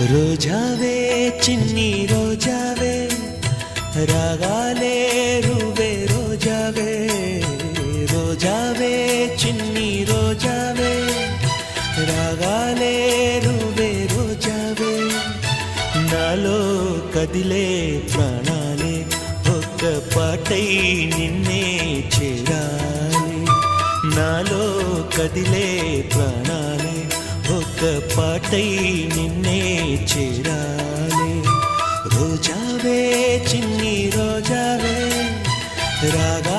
రోజావే చిన్ని రోజావే రాగాలే రువే రోజావే రోజావే చిన్ని రోజావే రాగాలే రువే రోజావే నాలో కదిలే ప్రాణాలే ఒక్క పాటై నిన్నే చేరాలి నాలో కదిలే ప్రాణాలే ఒక్క పాటై నిన్నే చేరాలి రోజావే చిన్ని రోజావే రాగా